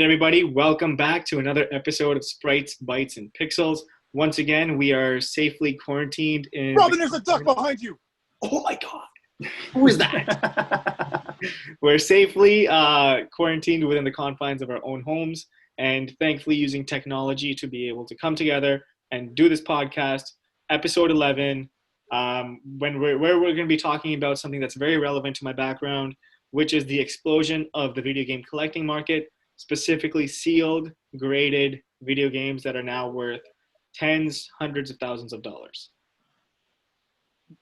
everybody. Welcome back to another episode of Sprites, Bytes, and Pixels. Once again, we are safely quarantined in... Robin, there's a duck behind you! Oh my God. Who is that? We're safely quarantined within the confines of our own homes and thankfully using technology to be able to come together and do this podcast, episode 11, where we're going to be talking about something that's very relevant to my background, which is the explosion of the video game collecting market, specifically sealed, graded video games that are now worth tens, hundreds of thousands of dollars.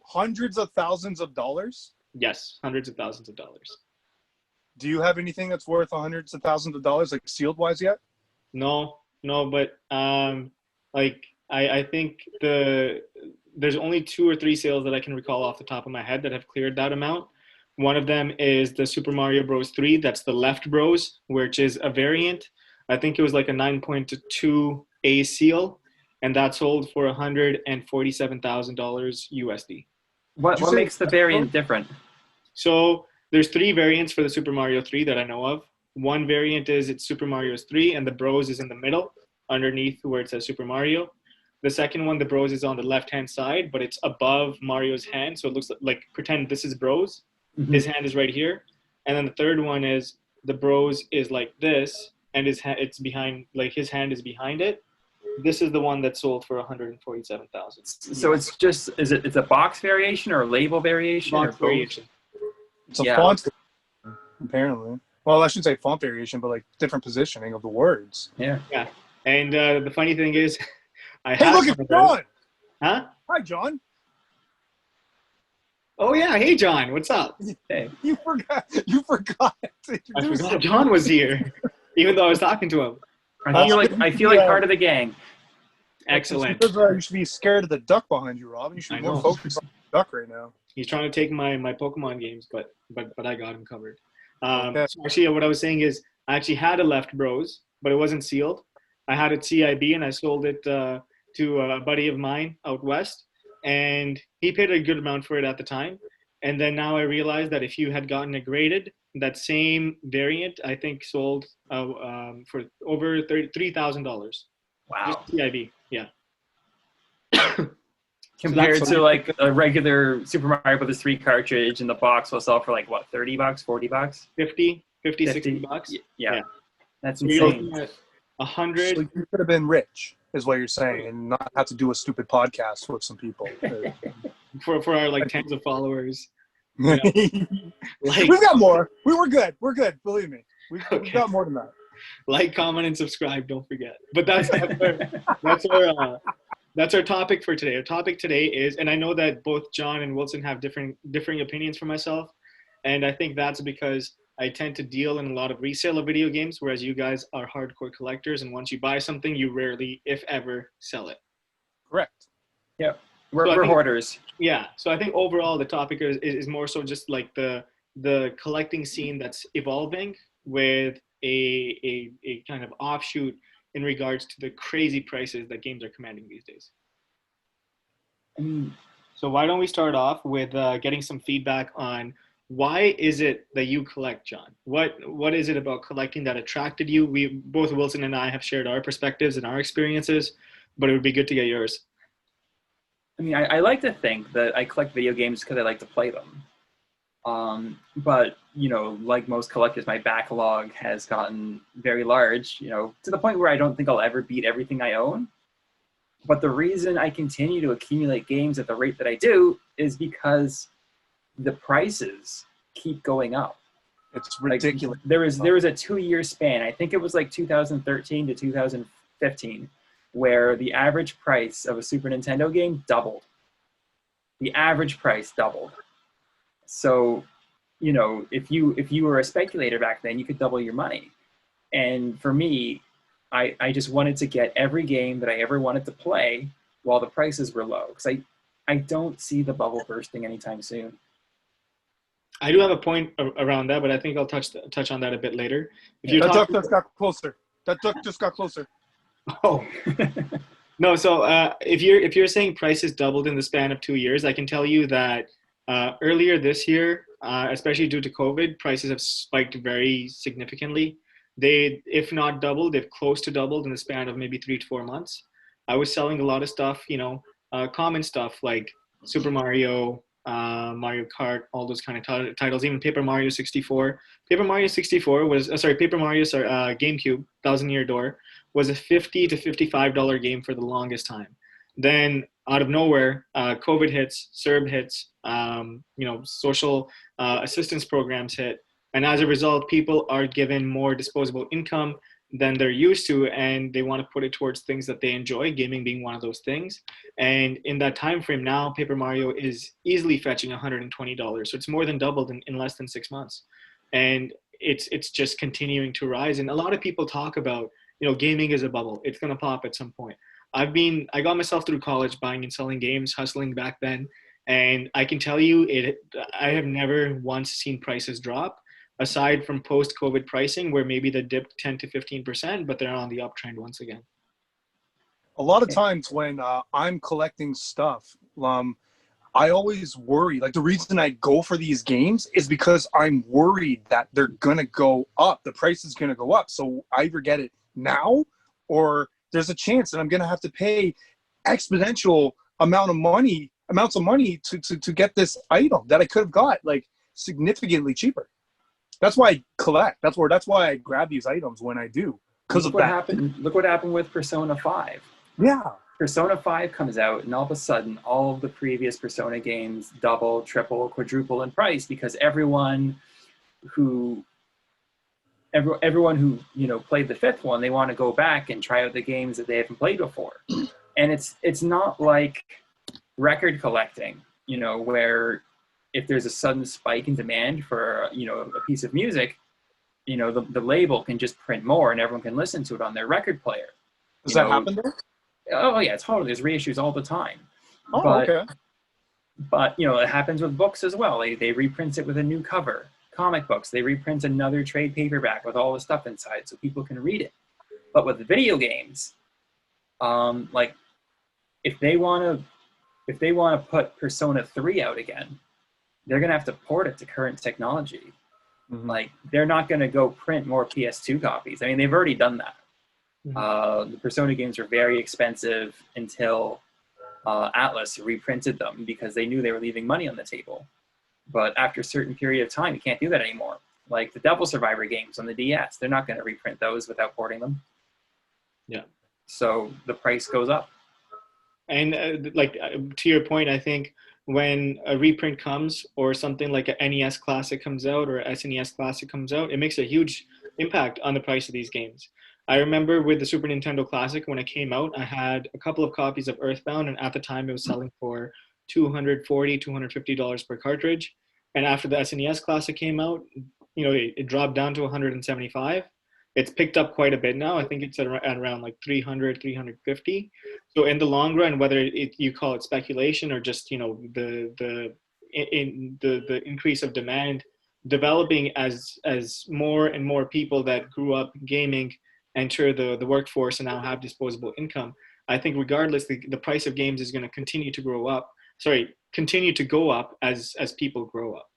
Hundreds of thousands of dollars? Yes, hundreds of thousands of dollars. Do you have anything that's worth hundreds of thousands of dollars, like sealed-wise yet? No, but I think there's only 2 or 3 sales that I can recall off the top of my head that have cleared that amount. One of them is the Super Mario Bros. 3. That's the Left Bros, which is a variant. I think it was like a 9.2A seal, and that sold for $147,000 USD. What makes the variant different? So there's 3 variants for the Super Mario 3 that I know of. One variant is it's Super Mario's 3, and the Bros is in the middle, underneath where it says Super Mario. The second one, the Bros is on the left-hand side, but it's above Mario's hand, so it looks like pretend this is Bros. Mm-hmm. His hand is right here. And then the third one is the Bros is like this, and it's behind, like his hand is behind it. This is the one that sold for $147,000. So it's a box variation or a label variation? Box variation. It's a font, apparently. Well, I shouldn't say font variation, but like different positioning of the words. Yeah. Yeah. And the funny thing is, hey, look at John! Huh? Hi, John. Oh yeah, hey John, what's up? Hey. You forgot to introduce I forgot John was here, even though I was talking to him. I feel like part of the gang. Excellent. You should be scared of the duck behind you, Rob. You should be more focused on the duck right now. He's trying to take my Pokemon games, but I got him covered. Okay. So actually, what I was saying is I actually had a Left Bros, but it wasn't sealed. I had it CIB, and I sold it to a buddy of mine out west, and he paid a good amount for it at the time. And then now I realized that if you had gotten it graded, that same variant I think sold for over $3,000. Wow. Just CIB, yeah. Compared to like a regular Super Mario Bros. 3 cartridge in the box will sell for like what, $30, $40? 50, $60. Yeah. That's insane. 100. So you could have been rich, is what you're saying, and not have to do a stupid podcast with some people. for our like tens of followers. Like, we've got more. We're good. We're good. Believe me. We've got more than that. Like, comment, and subscribe. Don't forget. But that's our topic for today. Our topic today is, and I know that both John and Wilson have differing opinions from myself, and I think that's because I tend to deal in a lot of resale of video games, whereas you guys are hardcore collectors, and once you buy something, you rarely, if ever, sell it. Correct. Yeah. We're hoarders. Yeah. So I think overall the topic is more so just like the collecting scene that's evolving with a kind of offshoot in regards to the crazy prices that games are commanding these days. So why don't we start off with getting some feedback on why is it that you collect, John? What is it about collecting that attracted you? We both, Wilson and I, have shared our perspectives and our experiences, but it would be good to get yours. I mean, I like to think that I collect video games because I like to play them. But, you know, like most collectors, my backlog has gotten very large, you know, to the point where I don't think I'll ever beat everything I own. But the reason I continue to accumulate games at the rate that I do is because the prices keep going up. It's ridiculous. Like, there was a 2-year span. I think it was like 2013 to 2015. Where the average price of a Super Nintendo game doubled. The average price doubled. So, you know, if you were a speculator back then, you could double your money. And for me, I just wanted to get every game that I ever wanted to play while the prices were low. Because I don't see the bubble bursting anytime soon. I do have a point around that, but I think I'll touch on that a bit later. That duck just got closer. That duck just got closer. Oh, no. So if you're saying prices doubled in the span of 2 years, I can tell you that earlier this year, especially due to COVID, prices have spiked very significantly. they, if not doubled, they've close to doubled in the span of maybe 3 to 4 months. I was selling a lot of stuff, common stuff like Super Mario, Mario Kart, all those kind of titles, even Paper Mario 64. Paper Mario 64 was, Paper Mario, GameCube, Thousand Year Door, was a $50 to $55 game for the longest time. Then out of nowhere, COVID hits, CERB hits, social assistance programs hit. And as a result, people are given more disposable income than they're used to, and they want to put it towards things that they enjoy, gaming being one of those things. And in that time frame now, Paper Mario is easily fetching $120. So it's more than doubled in less than 6 months. And it's just continuing to rise. And a lot of people talk about, gaming is a bubble. It's going to pop at some point. I got myself through college buying and selling games, hustling back then. And I can tell you, I have never once seen prices drop, aside from post-COVID pricing where maybe they dipped 10 to 15%, but they're on the uptrend once again. A lot of times when I'm collecting stuff, I always worry. Like, the reason I go for these games is because I'm worried that they're going to go up. The price is going to go up. So I either get it now, or there's a chance that I'm going to have to pay exponential amounts of money to get this item that I could have got like significantly cheaper. That's why I collect. That's why I grab these items when I do. Because of that. Look what happened with Persona 5. Yeah. Persona 5 comes out, and all of a sudden, all of the previous Persona games double, triple, quadruple in price because everyone who played the fifth one, they want to go back and try out the games that they haven't played before. And it's not like record collecting, where if there's a sudden spike in demand for a piece of music, the label can just print more and everyone can listen to it on their record player. Does that happen there? Oh yeah, totally. There's reissues all the time. Oh, okay. But it happens with books as well. They reprint it with a new cover. Comic books, they reprint another trade paperback with all the stuff inside so people can read it. But with video games, like if they want to put Persona 3 out again, they're going to have to port it to current technology. Mm-hmm. Like, they're not going to go print more PS2 copies. I mean, they've already done that. Mm-hmm. The Persona games were very expensive until Atlas reprinted them because they knew they were leaving money on the table. But after a certain period of time, you can't do that anymore. Like the Devil Survivor games on the DS, they're not going to reprint those without porting them. Yeah. So the price goes up. And to your point, I think when a reprint comes or something like an NES Classic comes out or SNES Classic comes out, it makes a huge impact on the price of these games. I remember with the Super Nintendo Classic, when it came out, I had a couple of copies of Earthbound, and at the time it was selling for $240, $250 per cartridge. And after the SNES Classic came out, it dropped down to $175. It's picked up quite a bit now. I think it's at around like $300, $350. So in the long run, whether you call it speculation or just the increase of demand developing as more and more people that grew up gaming enter the workforce and now have disposable income, I think regardless, the price of games is going to continue to go up as people grow up.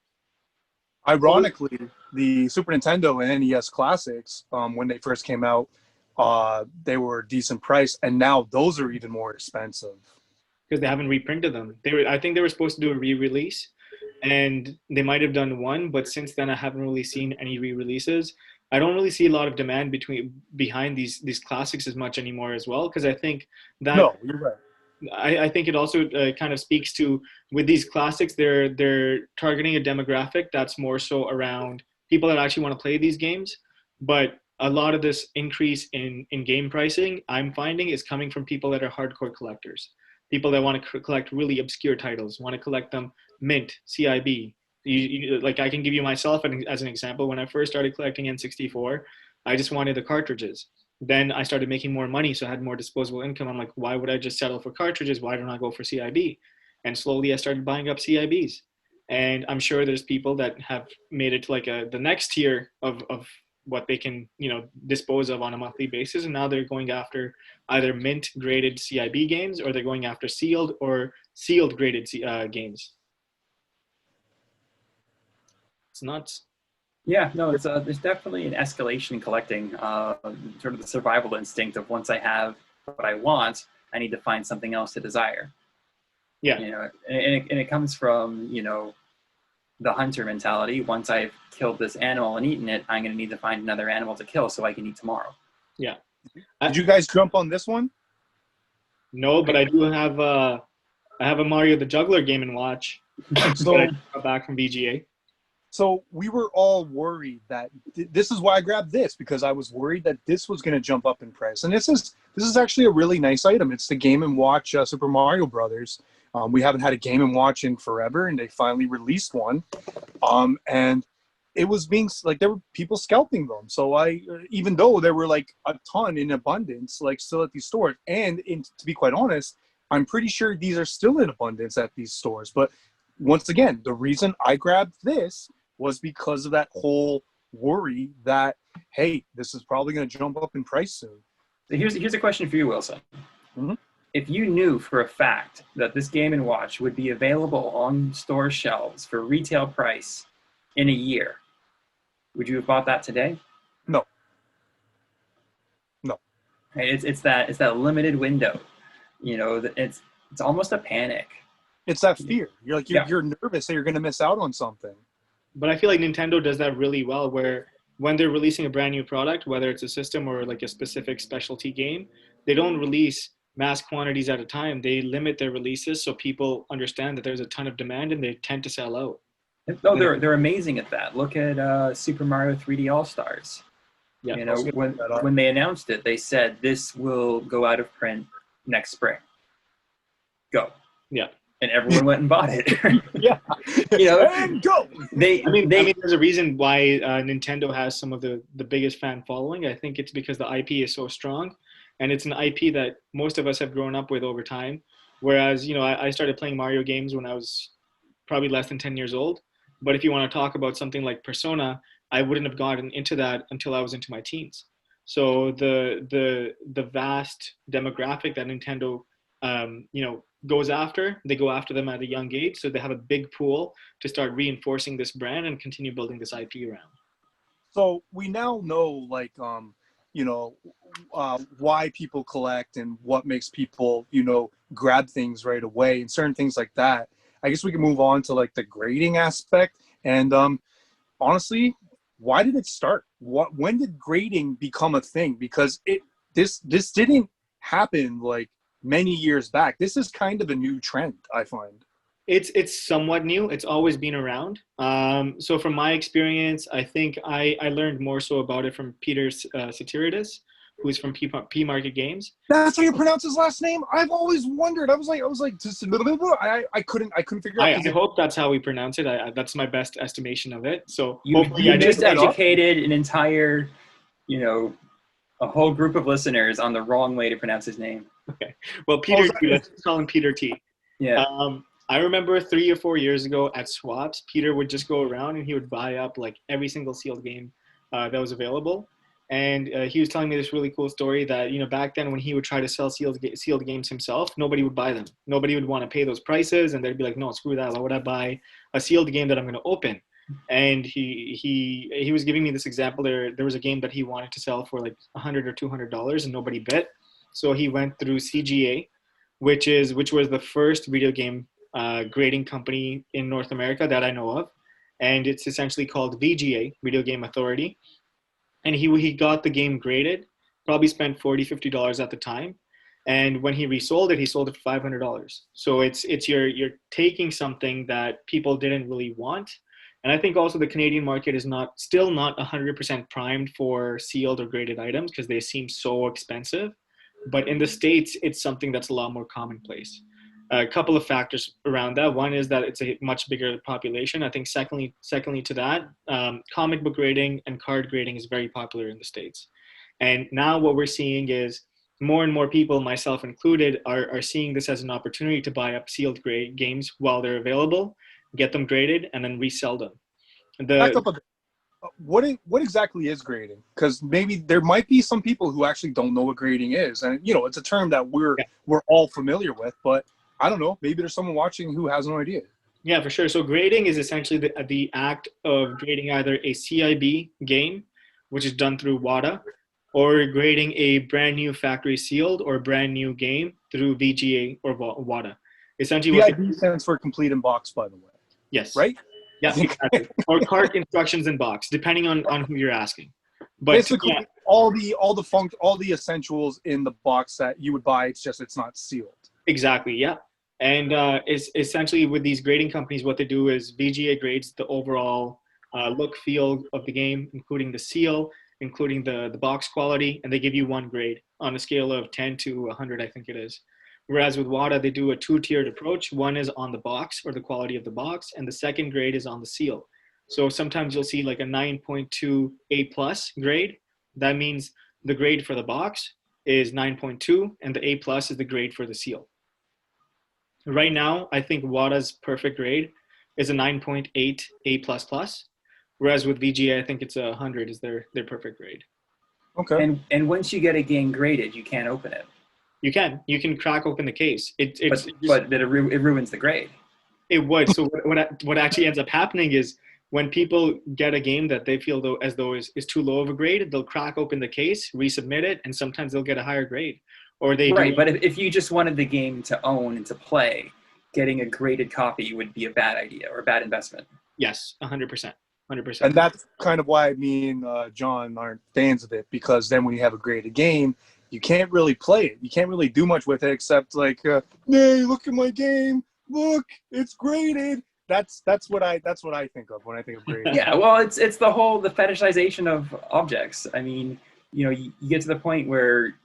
Ironically, the Super Nintendo and NES Classics, when they first came out, they were a decent price, and now those are even more expensive. Because they haven't reprinted them. I think they were supposed to do a re-release, and they might have done one, but since then I haven't really seen any re-releases. I don't really see a lot of demand behind these classics as much anymore as well, because I think that... No, you're right. I think it also kind of speaks to, with these classics, they're targeting a demographic that's more so around people that actually want to play these games. But a lot of this increase in game pricing, I'm finding, is coming from people that are hardcore collectors. People that want to collect really obscure titles, want to collect them mint, CIB. Like, I can give you myself as an example. When I first started collecting N64, I just wanted the cartridges. Then I started making more money, so I had more disposable income. I'm like, why would I just settle for cartridges? Why don't I go for CIB? And slowly I started buying up CIBs. And I'm sure there's people that have made it to like the next tier of what they can, dispose of on a monthly basis. And now they're going after either mint graded CIB games, or they're going after sealed or sealed graded games. It's nuts. Yeah, no, there's definitely an escalation in collecting, sort of the survival instinct of once I have what I want, I need to find something else to desire. Yeah. You know, and it comes from, you know, the hunter mentality. Once I've killed this animal and eaten it, I'm going to need to find another animal to kill so I can eat tomorrow. Yeah. Did you guys jump on this one? No, but I do have I have a Mario the Juggler game and watch. So I got back from VGA. So we were all worried that this is why I grabbed this, because I was worried that this was going to jump up in price. And this is actually a really nice item. It's the Game & Watch Super Mario Brothers. We haven't had a Game & Watch in forever, and they finally released one. And it was being like, there were people scalping them. So even though there were like a ton in abundance, like still at these stores, and to be quite honest, I'm pretty sure these are still in abundance at these stores. But once again, the reason I grabbed this was because of that whole worry that, hey, this is probably going to jump up in price soon. So here's a question for you, Wilson. Mm-hmm. If you knew for a fact that this Game & Watch would be available on store shelves for retail price in a year, would you have bought that today? No. Right? It's that limited window. You know, it's almost a panic. It's that fear. You're nervous that you're going to miss out on something. But I feel like Nintendo does that really well, where when they're releasing a brand new product, whether it's a system or like a specific specialty game, they don't release mass quantities at a time. They limit their releases so people understand that there's a ton of demand and they tend to sell out. No, they're amazing at that. Look at Super Mario 3D All-Stars. Yeah, you know, when they announced it, they said this will go out of print next spring. Go. Yeah. And everyone went and bought it. Yeah. You know, and go. I mean, there's a reason why Nintendo has some of the biggest fan following. I think it's because the IP is so strong, and it's an IP that most of us have grown up with over time. Whereas, you know, I started playing Mario games when I was probably less than 10 years old. But if you want to talk about something like Persona, I wouldn't have gotten into that until I was into my teens. So the vast demographic that Nintendo, you know, goes after, they go after them at a young age. So they have a big pool to start reinforcing this brand and continue building this IP around. So we now know, like, you know, why people collect and what makes people, you know, grab things right away and certain things like that. I guess we can move on to like the grading aspect. And honestly, why did it start? When did grading become a thing? Because this didn't happen like many years back. This is kind of a new trend, I find. It's somewhat new. It's always been around. So from my experience, I think I learned more so about it from Peter Satiridis, who's from P Market Games. That's how you pronounce his last name? I've always wondered. I was like, I couldn't figure out. I hope that's how we pronounce it. That's my best estimation of it. So you just educated an entire, you know, a whole group of listeners on the wrong way to pronounce his name. Okay. Well, Peter T. Let's call him Peter T. Yeah. I remember 3 or 4 years ago at swaps, Peter would just go around and he would buy up like every single sealed game that was available. And he was telling me this really cool story that, you know, back then when he would try to sell sealed games himself, nobody would buy them. Nobody would want to pay those prices. And they'd be like, no, screw that. Why would I buy a sealed game that I'm going to open? And he was giving me this example. There was a game that he wanted to sell for like $100 or $200 and nobody bid. So he went through CGA, which was the first video game grading company in North America that I know of. And it's essentially called VGA, Video Game Authority. And he got the game graded, probably spent $40, $50 at the time. And when he resold it, he sold it for $500. So it's you're taking something that people didn't really want. And I think also the Canadian market is still not 100% primed for sealed or graded items because they seem so expensive. But in the States, it's something that's a lot more commonplace. A couple of factors around that. One is that it's a much bigger population. I think secondly to that, comic book grading and card grading is very popular in the States. And now what we're seeing is more and more people, myself included, are seeing this as an opportunity to buy up sealed grade games while they're available, get them graded, and then resell them. Back up a bit. What exactly is grading? Because maybe there might be some people who actually don't know what grading is. And, you know, it's a term that we're all familiar with, but I don't know. Maybe there's someone watching who has no idea. Yeah, for sure. So grading is essentially the act of grading either a CIB game, which is done through WADA, or grading a brand new factory sealed or brand new game through VGA or WADA. Essentially, what PIB stands for complete in box, by the way. yes, Right? yeah, exactly. Or cart instructions in box, depending on who you're asking. But Basically, yeah, all the essentials in the box that you would buy. It's just it's not sealed. exactly, yeah. And it's essentially with these grading companies, what they do is VGA grades the overall look, feel of the game, including the seal, including the box quality, and they give you one grade on a scale of 10 to 100, I think it is. Whereas with WADA, they do a two-tiered approach. One is on the box or the quality of the box, and the second grade is on the seal. So sometimes you'll see like a 9.2 A plus grade. That means the grade for the box is 9.2, and the A plus is the grade for the seal. Right now, I think WADA's perfect grade is a 9.8 A plus plus, whereas with VGA, I think it's 100 is their perfect grade. Okay. And once you get a game graded, you can't open it. You can crack open the case. It ruins the grade. It would. So what actually ends up happening is when people get a game that they feel as though is too low of a grade, they'll crack open the case, resubmit it, and sometimes they'll get a higher grade. Or they right, but if you just wanted the game to own and to play, getting a graded copy would be a bad idea or a bad investment. Yes, 100%. 100%. And that's kind of why me and John aren't fans of it, because then when you have a graded game, you can't really play it. You can't really do much with it except like, hey, look at my game. Look, it's graded. That's what I think of when I think of graded. Yeah, well, it's the fetishization of objects. I mean, you get to the point where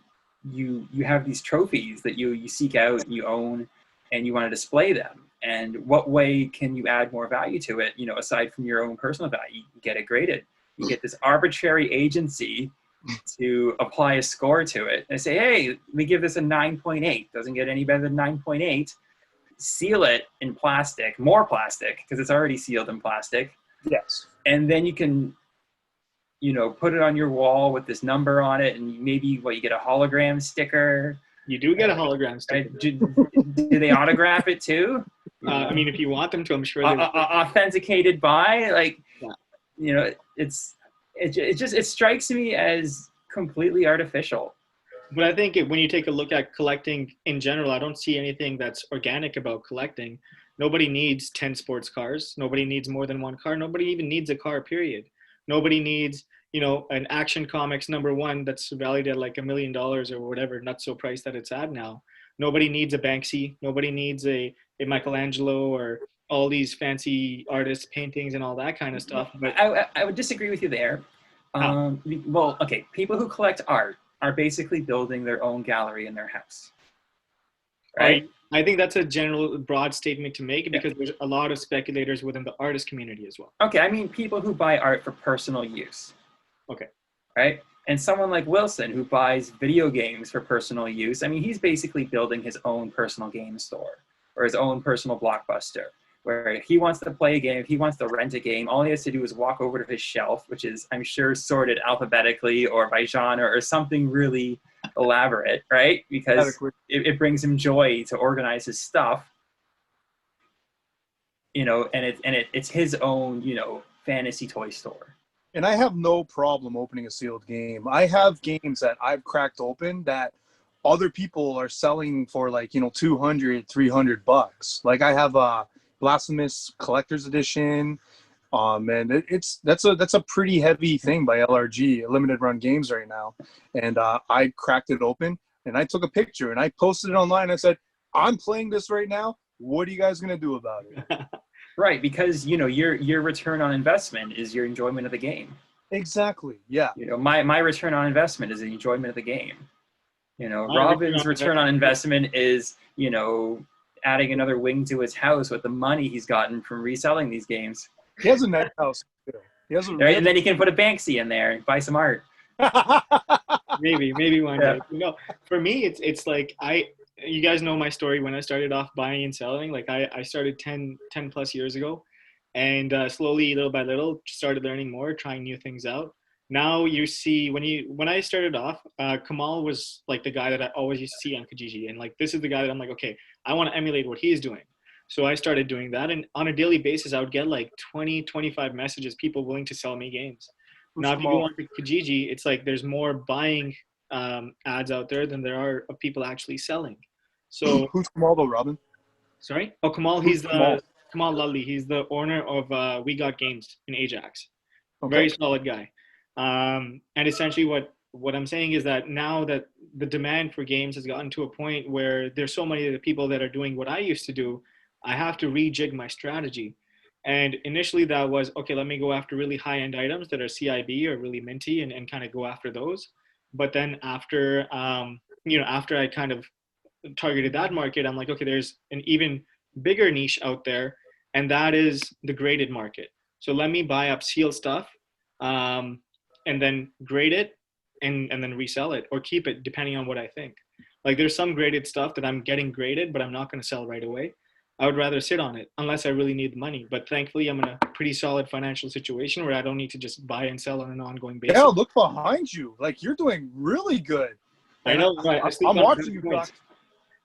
you have these trophies that you seek out, you own, and you want to display them. And what way can you add more value to it, aside from your own personal value? You get it graded. You get this arbitrary agency to apply a score to it and say, hey, let me give this a 9.8. Doesn't get any better than 9.8. Seal it in plastic, more plastic, because it's already sealed in plastic. Yes. And then you can, put it on your wall with this number on it, and maybe you get a hologram sticker. You do get a hologram sticker. Do they autograph it too? I mean, if you want them to, I'm sure. Authenticated by, it strikes me as completely artificial. But I think when you take a look at collecting in general, I don't see anything that's organic about collecting. Nobody needs 10 sports cars. Nobody needs more than one car. Nobody even needs a car, period. Nobody needs, an Action Comics #1 that's valued at like $1 million or whatever, not so priced that it's at now. Nobody needs a Banksy. Nobody needs a Michelangelo or all these fancy artists' paintings and all that kind of stuff. But I would disagree with you there. Well, okay, people who collect art are basically building their own gallery in their house, right? I think that's a general broad statement to make because there's a lot of speculators within the artist community as well. Okay, I mean people who buy art for personal use. Okay. Right? And someone like Wilson who buys video games for personal use, I mean, he's basically building his own personal game store or his own personal Blockbuster, where if he wants to play a game, if he wants to rent a game, all he has to do is walk over to his shelf, which is, I'm sure, sorted alphabetically or by genre or something really elaborate, right? Because it brings him joy to organize his stuff, and it's his own, fantasy toy store. And I have no problem opening a sealed game. I have games that I've cracked open that other people are selling for like, $200, $300. Like I have a Blasphemous Collector's Edition. And that's a pretty heavy thing by LRG, Limited Run Games right now. And I cracked it open and I took a picture and I posted it online. I said, I'm playing this right now. What are you guys going to do about it? Right, because your return on investment is your enjoyment of the game. Exactly. Yeah. My return on investment is the enjoyment of the game. Robin's return on investment is, adding another wing to his house with the money he's gotten from reselling these games. He has a nice house too. Right, and then he can put a Banksy in there and buy some art. maybe one day. For me, it's like you guys know my story when I started off buying and selling. Like I started 10 plus years ago, and slowly, little by little, started learning more, trying new things out. Now you see when I started off, Kamal was like the guy that I always used to see on Kijiji, and like this is the guy that I'm like, okay, I want to emulate what he's doing. So I started doing that. And on a daily basis, I would get like 20, 25 messages, people willing to sell me games. Now, if you go on to Kijiji, it's like there's more buying ads out there than there are of people actually selling. So who's Kamal though, Robin? sorry? Oh, Kamal, Kamal Lully. He's the owner of We Got Games in Ajax. Okay. Very solid guy. And essentially what I'm saying is that now that the demand for games has gotten to a point where there's so many of the people that are doing what I used to do, I have to rejig my strategy. And initially that was, okay, let me go after really high-end items that are CIB or really minty and kind of go after those. But then after, after I kind of targeted that market, I'm like, okay, there's an even bigger niche out there, and that is the graded market. So let me buy up sealed stuff and then grade it and then resell it or keep it depending on what I think. Like there's some graded stuff that I'm getting graded, but I'm not going to sell right away. I would rather sit on it unless I really need the money. But thankfully, I'm in a pretty solid financial situation where I don't need to just buy and sell on an ongoing basis. Yeah, look behind you. Like you're doing really good. I know. I'm watching you, duck.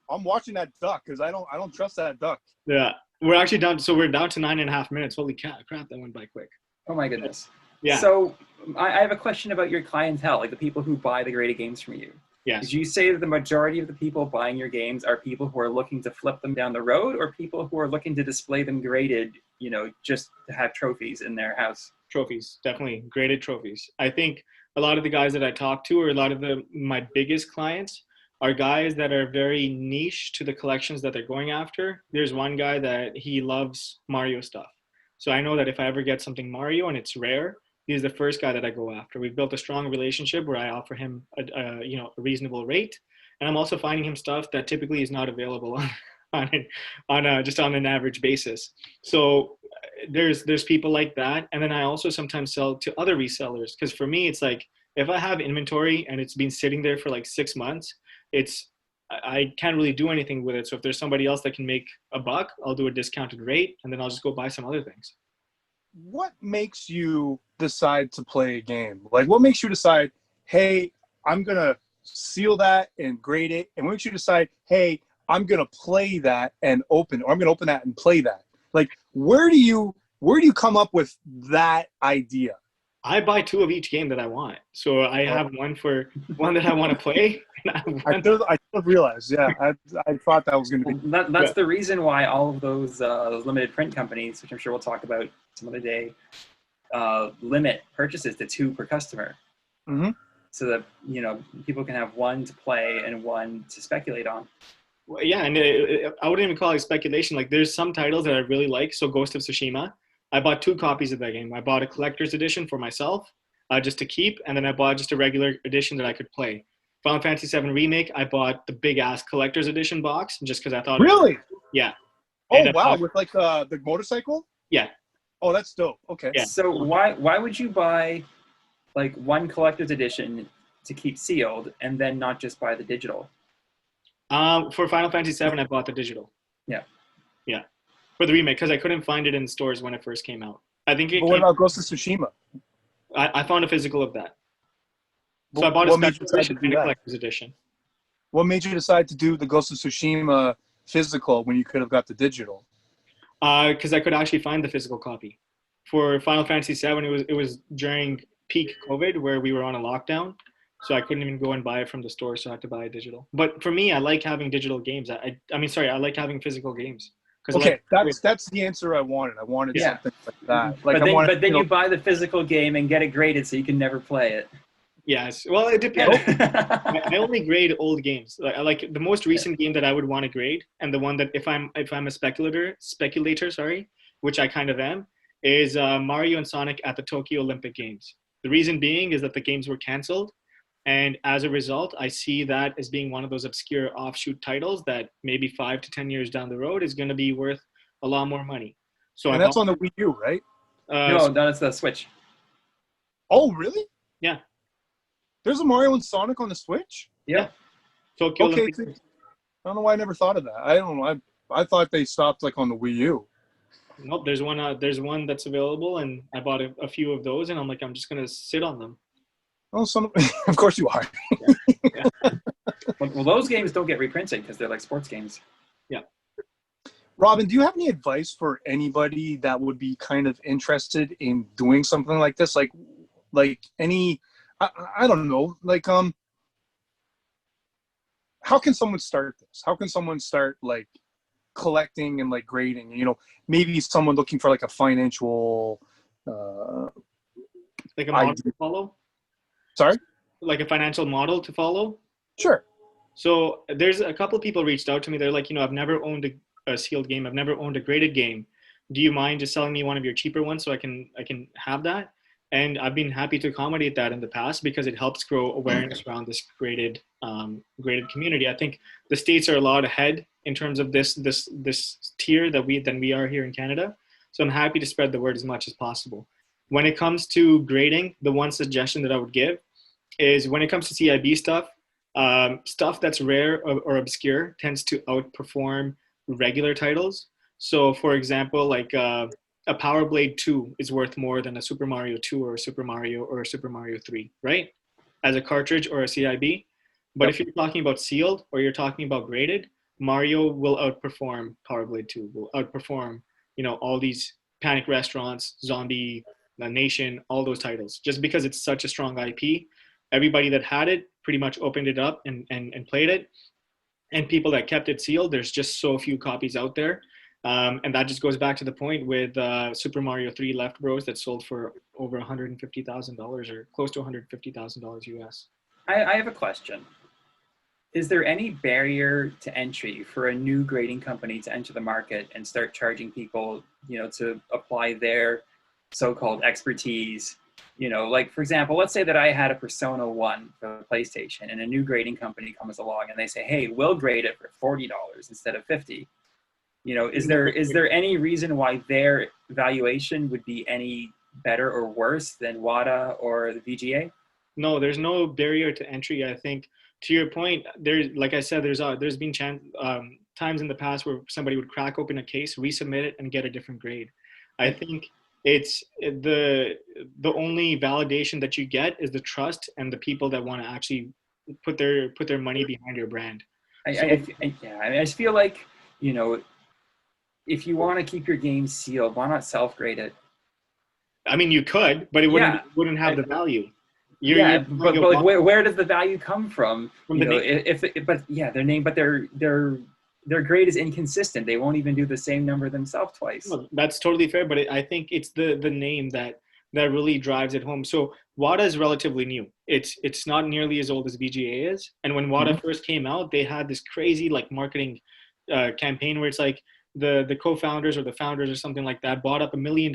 I'm watching that duck because I don't trust that duck. Yeah, we're actually down. So we're down to 9.5 minutes. Holy crap! That went by quick. Oh my goodness. Yeah. So I have a question about your clientele, like the people who buy the graded games from you. Yes. Did you say that the majority of the people buying your games are people who are looking to flip them down the road, or people who are looking to display them graded, just to have trophies in their house? Trophies, definitely graded trophies. I think a lot of the guys that I talk to, or a lot of my biggest clients, are guys that are very niche to the collections that they're going after. There's one guy that he loves Mario stuff. So I know that if I ever get something Mario and it's rare, he's the first guy that I go after. We've built a strong relationship where I offer him a reasonable rate. And I'm also finding him stuff that typically is not available just on an average basis. So there's people like that. And then I also sometimes sell to other resellers. Because for me, it's like, if I have inventory and it's been sitting there for like 6 months, I can't really do anything with it. So if there's somebody else that can make a buck, I'll do a discounted rate and then I'll just go buy some other things. What makes you decide to play a game? Like what makes you decide, hey, I'm going to seal that and grade it? And what makes you decide, hey, I'm going to play that and open, or I'm going to open that and play that? Like where do you come up with that idea? I buy 2 of each game that I want. So I have one that I want to play. I should have realized. Yeah, I thought that was going to be. That's the reason why all of those limited print companies, which I'm sure we'll talk about some other day, limit purchases to 2 per customer. Mm-hmm. So that, people can have one to play and one to speculate on. Well, yeah, and I wouldn't even call it speculation. Like there's some titles that I really like. So Ghost of Tsushima. I bought 2 copies of that game. I bought a collector's edition for myself, just to keep, and then I bought just a regular edition that I could play. Final Fantasy VII Remake, I bought the big-ass collector's edition box just because I thought... Really? Yeah. Oh, wow, with like the motorcycle? Yeah. Oh, that's dope. Okay. Yeah. So why would you buy like one collector's edition to keep sealed and then not just buy the digital? For Final Fantasy VII, I bought the digital. Yeah. Yeah. For the remake, because I couldn't find it in stores when it first came out. I think it. But what about Ghost of Tsushima? I found a physical of that. So But I bought a what made special you decide edition to do and a that? collector's edition. What made you decide to do the Ghost of Tsushima physical when you could have got the digital? Because I could actually find the physical copy. For Final Fantasy VII, it was during peak COVID where we were on a lockdown, so I couldn't even go and buy it from the store, so I had to buy a digital. But for me, I like having digital games. I like having physical games. Okay, that's the answer I wanted. I wanted something like that. Like but then you buy the physical game and get it graded so you can never play it. Yes. Well, it depends. I only grade old games. Like the most recent game that I would want to grade, and the one that if I'm a speculator, which I kind of am, is Mario and Sonic at the Tokyo Olympic Games. The reason being is that the games were canceled. And as a result, I see that as being one of those obscure offshoot titles that maybe 5 to 10 years down the road is going to be worth a lot more money. So that's on the Wii U, right? No, it's the Switch. Oh, really? Yeah. There's a Mario and Sonic on the Switch? Yeah. Tokyo Okay. Olympic. I don't know why I never thought of that. I don't know. I thought they stopped like on the Wii U. Nope. There's one that's available, and I bought a few of those, and I'm like, I'm just going to sit on them. Oh, of course you are. Yeah. Well, those games don't get reprinted because they're like sports games. Yeah. Robin, do you have any advice for anybody that would be kind of interested in doing something like this? Like any, I don't know, like, how can someone start this? How can someone start like collecting and like grading? You know, maybe someone looking for like a financial, Like a model idea. to follow? Sorry? Like a financial model to follow? Sure. So there's a couple of people reached out to me. They're like, I've never owned a sealed game. I've never owned a graded game. Do you mind just selling me one of your cheaper ones so I can have that? And I've been happy to accommodate that in the past because it helps grow awareness around this graded community. I think the States are a lot ahead in terms of this tier than we are here in Canada. So I'm happy to spread the word as much as possible. When it comes to grading, the one suggestion that I would give is when it comes to CIB stuff, stuff that's rare or obscure tends to outperform regular titles. So for example, like a Power Blade 2 is worth more than a Super Mario 2 or a Super Mario 3, right? As a cartridge or a CIB. But if you're talking about sealed or you're talking about graded, Mario will outperform Power Blade 2, will outperform, all these Panic Restaurants, Zombie Nation, all those titles. Just because it's such a strong IP, everybody that had it pretty much opened it up and played it. And people that kept it sealed, there's just so few copies out there. And that just goes back to the point with Super Mario 3 Left Bros that sold for over $150,000 or close to $150,000 US. I have a question. Is there any barrier to entry for a new grading company to enter the market and start charging people, to apply their so-called expertise? Like, for example, let's say that I had a Persona 1 for the PlayStation and a new grading company comes along and they say, hey, we'll grade it for $40 instead of $50. Is there any reason why their valuation would be any better or worse than WADA or the VGA? No, there's no barrier to entry. I think to your point, like I said, there's been times in the past where somebody would crack open a case, resubmit it, and get a different grade. I think it's the only validation that you get is the trust and the people that want to actually put their money behind your brand. I just feel like, if you want to keep your game sealed, why not self-grade it? I mean, you could, but it wouldn't have the value. But like, where does the value come from? Their name, but their grade is inconsistent. They won't even do the same number themselves twice. No, that's totally fair, but I think it's the name that really drives it home. So WADA is relatively new. It's not nearly as old as VGA is. And when WADA first came out, they had this crazy like marketing campaign where it's like the co-founders or the founders or something like that bought up $1 million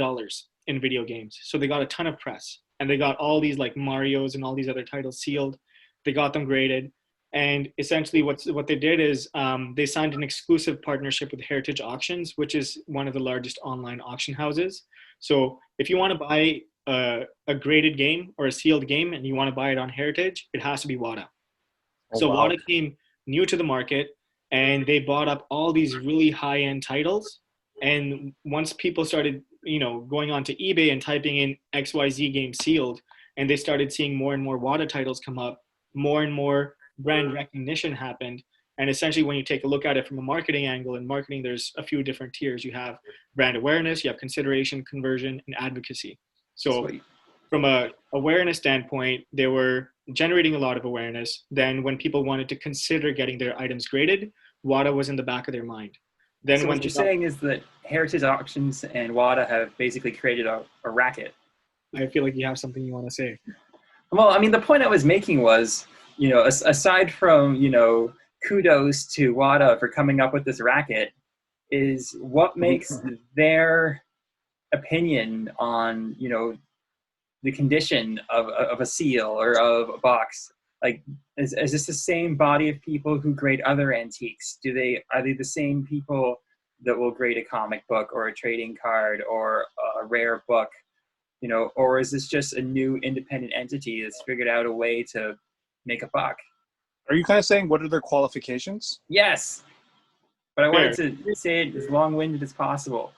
in video games. So they got a ton of press and they got all these like Marios and all these other titles sealed. They got them graded. And essentially what they did is they signed an exclusive partnership with Heritage Auctions, which is one of the largest online auction houses. So if you want to buy a graded game or a sealed game and you want to buy it on Heritage, it has to be WADA. WADA came new to the market and they bought up all these really high-end titles. And once people started, going onto eBay and typing in XYZ game sealed, and they started seeing more and more WADA titles come up, more and more brand recognition happened. And essentially when you take a look at it from a marketing angle, in marketing there's a few different tiers. You have brand awareness, you have consideration, conversion, and advocacy. So from a awareness standpoint, they were generating a lot of awareness. Then when people wanted to consider getting their items graded, WADA was in the back of their mind. Then so what you're saying is that Heritage Auctions and WADA have basically created a racket. I feel like you have something you want to say. Well, I mean, the point I was making was, aside from, kudos to WADA for coming up with this racket, is what makes their opinion on, the condition of a seal or of a box. Like, is this the same body of people who grade other antiques? Are they the same people that will grade a comic book or a trading card or a rare book? Or is this just a new independent entity that's figured out a way to make a buck? Are you kind of saying what are their qualifications? Yes, but I wanted to say it as long-winded as possible.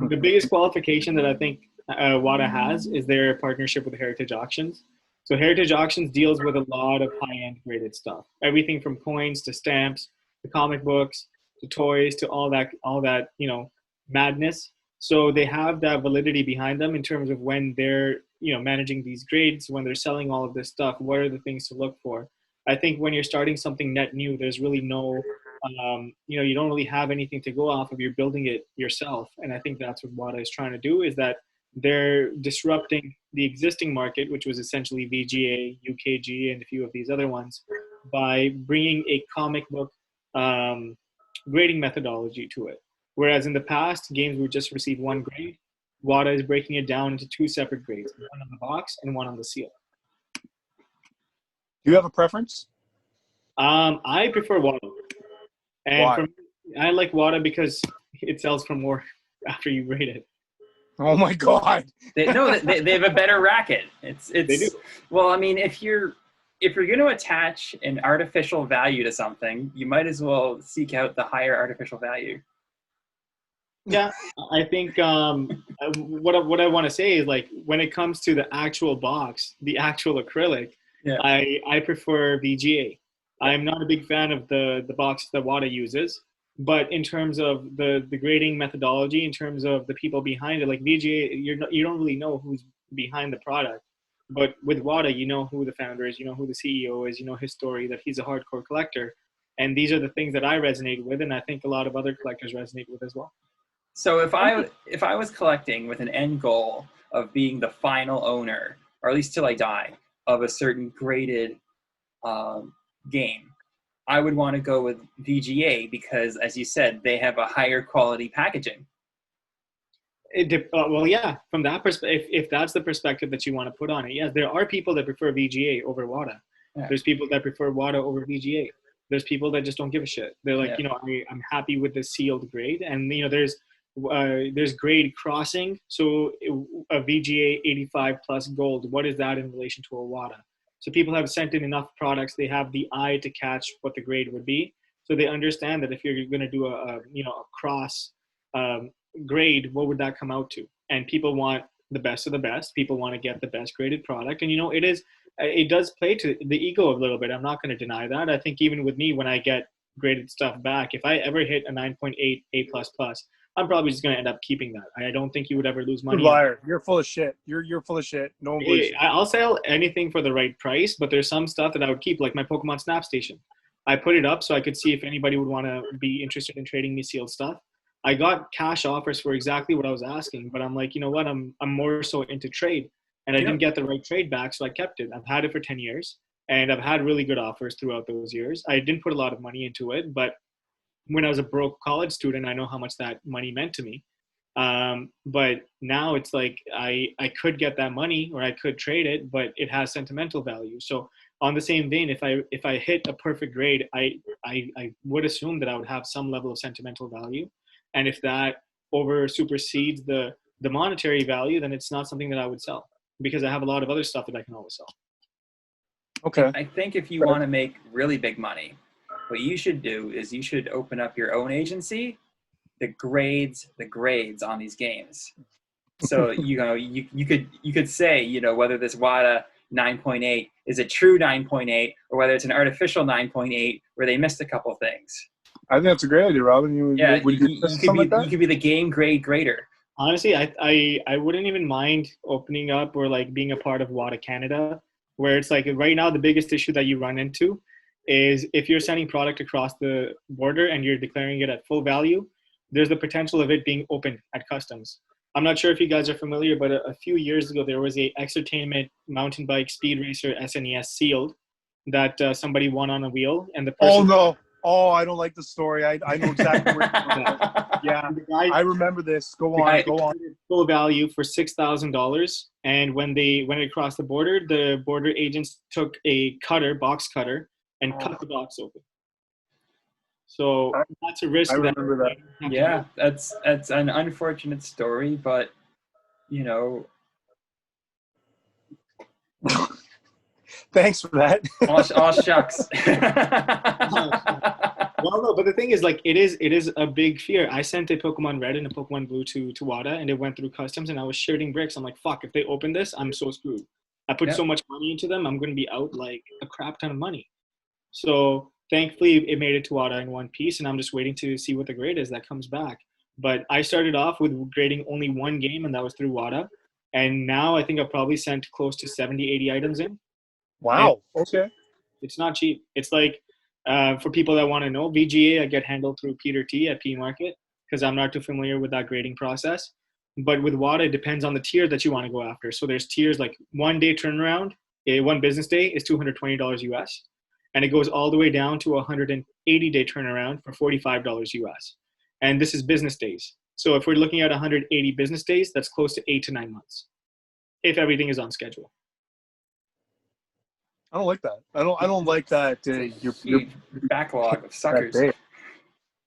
The biggest qualification that I think WADA has is their partnership with Heritage Auctions. So Heritage Auctions deals with a lot of high-end graded stuff. Everything from coins to stamps, to comic books, to toys to all that madness. So they have that validity behind them in terms of when they're managing these grades, when they're selling all of this stuff. What are the things to look for? I think when you're starting something net new, there's really no you don't really have anything to go off of. You're building it yourself, and I think that's what WADA is trying to do. Is that they're disrupting the existing market, which was essentially VGA, UKG, and a few of these other ones, by bringing a comic book grading methodology to it. Whereas in the past, games would just receive one grade. WADA is breaking it down into two separate grades, one on the box and one on the seal. Do you have a preference? I prefer WADA. And Why? I like WADA because it sells for more after you grade it. Oh my God! They have a better racket. They do. Well, I mean, if you're going to attach an artificial value to something, you might as well seek out the higher artificial value. Yeah, I think what I want to say is, like, when it comes to the actual box, the actual acrylic, yeah. I prefer VGA. I'm not a big fan of the box that WADA uses, but in terms of the grading methodology, in terms of the people behind it, like VGA, you don't really know who's behind the product. But with WADA, you know who the founder is, you know who the CEO is, you know his story, that he's a hardcore collector. And these are the things that I resonate with, and I think a lot of other collectors resonate with as well. So if I was collecting with an end goal of being the final owner, or at least till I die, of a certain graded game, I would want to go with VGA because, as you said, they have a higher quality packaging. Well, yeah, from that perspective, if that's the perspective that you want to put on it, yes, there are people that prefer VGA over WADA. Yeah. There's people that prefer WADA over VGA. There's people that just don't give a shit. They're like, I'm happy with the sealed grade. And, there's grade crossing. So a VGA 85 plus gold, what is that in relation to a WADA? So people have sent in enough products. They have the eye to catch what the grade would be. So they understand that if you're going to do a cross grade, what would that come out to? And people want the best of the best. People want to get the best graded product. And, it does play to the ego a little bit. I'm not going to deny that. I think even with me, when I get graded stuff back, if I ever hit a 9.8 A++, I'm probably just going to end up keeping that. I don't think you would ever lose money. You're a liar. You're full of shit. You're full of shit. No one believes you. I'll sell anything for the right price, but there's some stuff that I would keep, like my Pokemon Snap Station. I put it up so I could see if anybody would want to be interested in trading me sealed stuff. I got cash offers for exactly what I was asking, but I'm like, you know what? I'm more so into trade, and I didn't get the right trade back, so I kept it. I've had it for 10 years, and I've had really good offers throughout those years. I didn't put a lot of money into it, but when I was a broke college student, I know how much that money meant to me. But now it's like I could get that money or I could trade it, but it has sentimental value. So on the same vein, if I hit a perfect grade, I would assume that I would have some level of sentimental value. And if that supersedes the monetary value, then it's not something that I would sell because I have a lot of other stuff that I can always sell. Okay. I think if you want to make really big money, what you should do is you should open up your own agency that grades the grades on these games. So you could say whether this WADA 9.8 is a true 9.8 or whether it's an artificial 9.8 where they missed a couple things. I think that's a great idea, Robin. You could be the game grade grader. Honestly, I wouldn't even mind opening up or like being a part of WADA Canada, where it's like right now the biggest issue that you run into is if you're sending product across the border and you're declaring it at full value, there's the potential of it being open at customs. I'm not sure if you guys are familiar, but a few years ago, there was a Exertainment mountain bike speed racer SNES sealed that somebody won on a wheel. And the person— Oh, no. Oh, I don't like the story. I know exactly where it's going. Yeah, I remember this. Go on. Full value for $6,000. And when it crossed the border agents took a box cutter, and cut the box open. So that's a risk. I remember that. Yeah, that's an unfortunate story, but Thanks for that. All shucks. Well, no, but the thing is, like, it is a big fear. I sent a Pokemon Red and a Pokemon Blue to WADA, and it went through customs, and I was shitting bricks. I'm like, fuck, if they open this, I'm so screwed. I put so much money into them, I'm going to be out like a crap ton of money. So thankfully it made it to WADA in one piece, and I'm just waiting to see what the grade is that comes back. But I started off with grading only one game, and that was through WADA. And now I think I've probably sent close to 70, 80 items in. Wow. Okay. It's not cheap. It's like, for people that want to know, VGA I get handled through Peter T at P Market because I'm not too familiar with that grading process. But with WADA, it depends on the tier that you want to go after. So there's tiers like 1 day turnaround, one business day is $220 US. And it goes all the way down to a 180-day turnaround for $45 US. And this is business days. So if we're looking at 180 business days, that's close to 8 to 9 months, if everything is on schedule. I don't like that. I don't like that. Your backlog of suckers.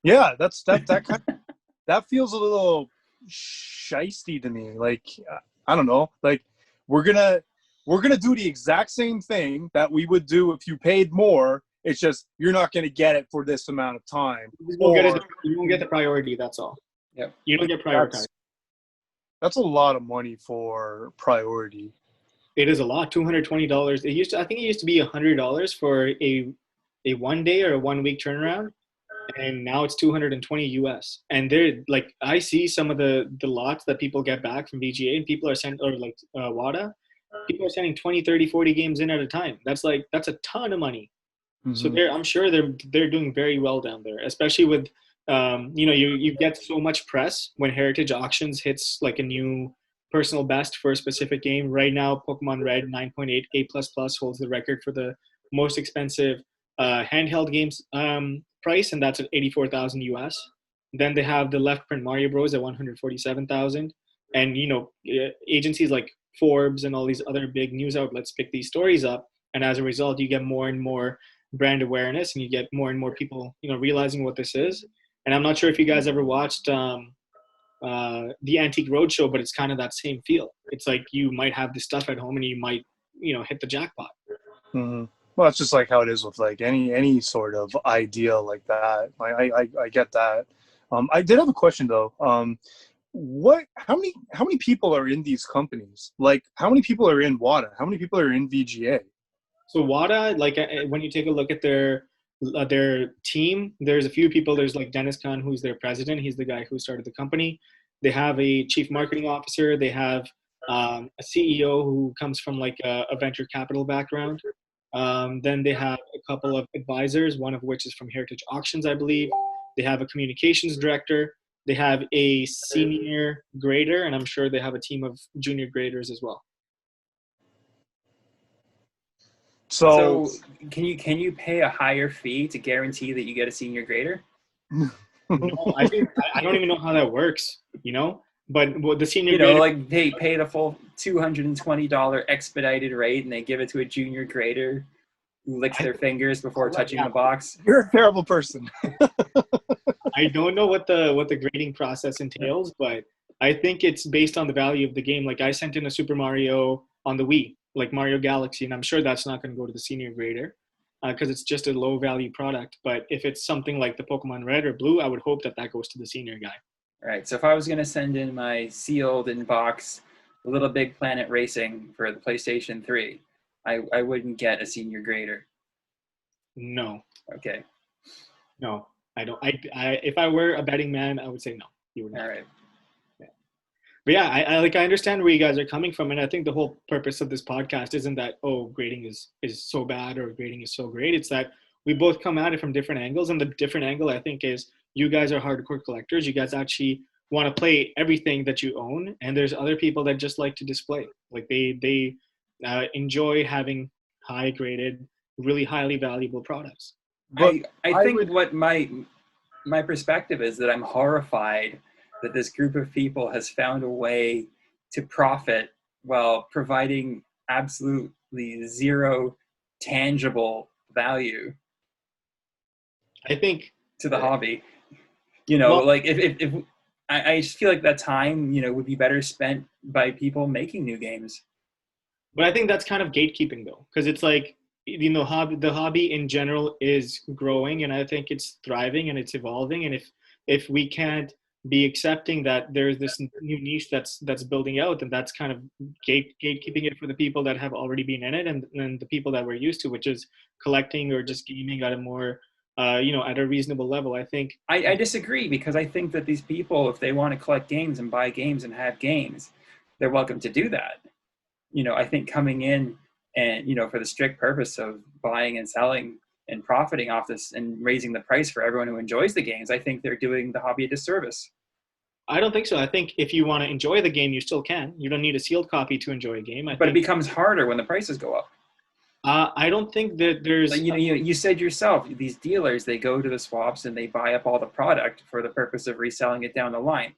Yeah, that kind of, that feels a little shisty to me. Like, I don't know. Like, we're gonna do the exact same thing that we would do if you paid more. It's just you're not gonna get it for this amount of time. You won't get the priority. That's all. Yep. You don't get prioritized. That's a lot of money for priority. It is a lot. $220. I think it used to be $100 for a 1 day or a 1 week turnaround, and now it's $220 US. And they're like, I see some of the lots that people get back from VGA, and people are WADA. People are sending 20, 30, 40 games in at a time. That's a ton of money. Mm-hmm. So I'm sure they're doing very well down there, especially with you get so much press when Heritage Auctions hits like a new personal best for a specific game. Right now, Pokemon Red 9.8 A++ holds the record for the most expensive handheld games price, and that's at $84,000 US. Then they have the left print Mario Bros at $147,000, and agencies like Forbes and all these other big news outlets pick these stories up, and as a result, you get more and more brand awareness, and you get more and more people realizing what this is. And I'm not sure if you guys ever watched the Antique Roadshow, but it's kind of that same feel. It's like you might have this stuff at home and you might hit the jackpot. Mm-hmm. Well, it's just like how it is with like any sort of idea like that. I get that. I did have a question though. How many people are in these companies? Like, how many people are in WADA? How many people are in VGA? So WADA, like when you take a look at their team, there's a few people. There's like Dennis Khan, who's their president. He's the guy who started the company. They have a chief marketing officer. They have a CEO who comes from like a venture capital background. Then they have a couple of advisors, one of which is from Heritage Auctions, I believe. They have a communications director. They have a senior grader, and I'm sure they have a team of junior graders as well. So can you pay a higher fee to guarantee that you get a senior grader? No, I don't even know how that works, But the senior grader, like they pay the full $220 expedited rate, and they give it to a junior grader who licks their fingers before touching the box. You're a terrible person. I don't know what the grading process entails, but I think it's based on the value of the game. Like I sent in a Super Mario on the Wii, like Mario Galaxy, and I'm sure that's not going to go to the senior grader because it's just a low value product. But if it's something like the Pokemon Red or Blue, I would hope that goes to the senior guy. All right. So if I was going to send in my sealed in box Little Big Planet Racing for the PlayStation 3, I wouldn't get a senior grader. No. Okay. No, I don't. If I were a betting man, I would say no. You would not. All right. But yeah, I understand where you guys are coming from, and I think the whole purpose of this podcast isn't that grading is so bad or grading is so great. It's that we both come at it from different angles, and the different angle I think is you guys are hardcore collectors. You guys actually want to play everything that you own, and there's other people that just like to display. Like they enjoy having high graded, really highly valuable products. But I think what my perspective is that I'm horrified that this group of people has found a way to profit while providing absolutely zero tangible value. I think to the hobby, like if I just feel like that time, would be better spent by people making new games. But I think that's kind of gatekeeping though, because it's like, the hobby in general is growing, and I think it's thriving and it's evolving. And if we can't be accepting that there's this new niche that's building out, and that's kind of gatekeeping it for the people that have already been in it, and the people that we're used to, which is collecting or just gaming at a more at a reasonable level. I think I disagree, because I think that these people, if they want to collect games and buy games and have games, they're welcome to do that. I think coming in and, for the strict purpose of buying and selling and profiting off this and raising the price for everyone who enjoys the games, I think they're doing the hobby a disservice. I don't think so. I think if you want to enjoy the game, you still can. You don't need a sealed copy to enjoy a game. But it becomes harder when the prices go up. I don't think that there's. Like, you said yourself, these dealers, they go to the swaps and they buy up all the product for the purpose of reselling it down the line.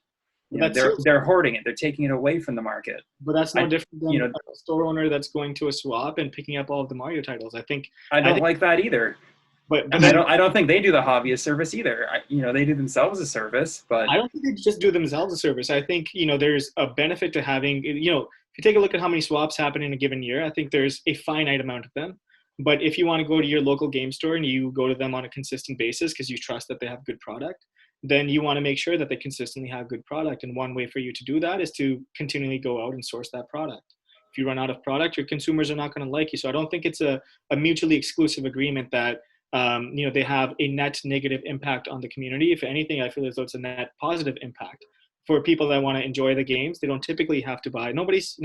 They're hoarding it. They're taking it away from the market. But that's no different than a store owner that's going to a swap and picking up all of the Mario titles. I don't like that either. But I don't think they do the hobby a service either. They do themselves a service, but I don't think they just do themselves a service. I think there's a benefit to having if you take a look at how many swaps happen in a given year, I think there's a finite amount of them. But if you want to go to your local game store and you go to them on a consistent basis because you trust that they have good product, then you want to make sure that they consistently have good product. And one way for you to do that is to continually go out and source that product. If you run out of product, your consumers are not going to like you. So I don't think it's a mutually exclusive agreement that they have a net negative impact on the community. If anything, I feel as though it's a net positive impact for people that want to enjoy the games. They don't typically have to buy. Nobody's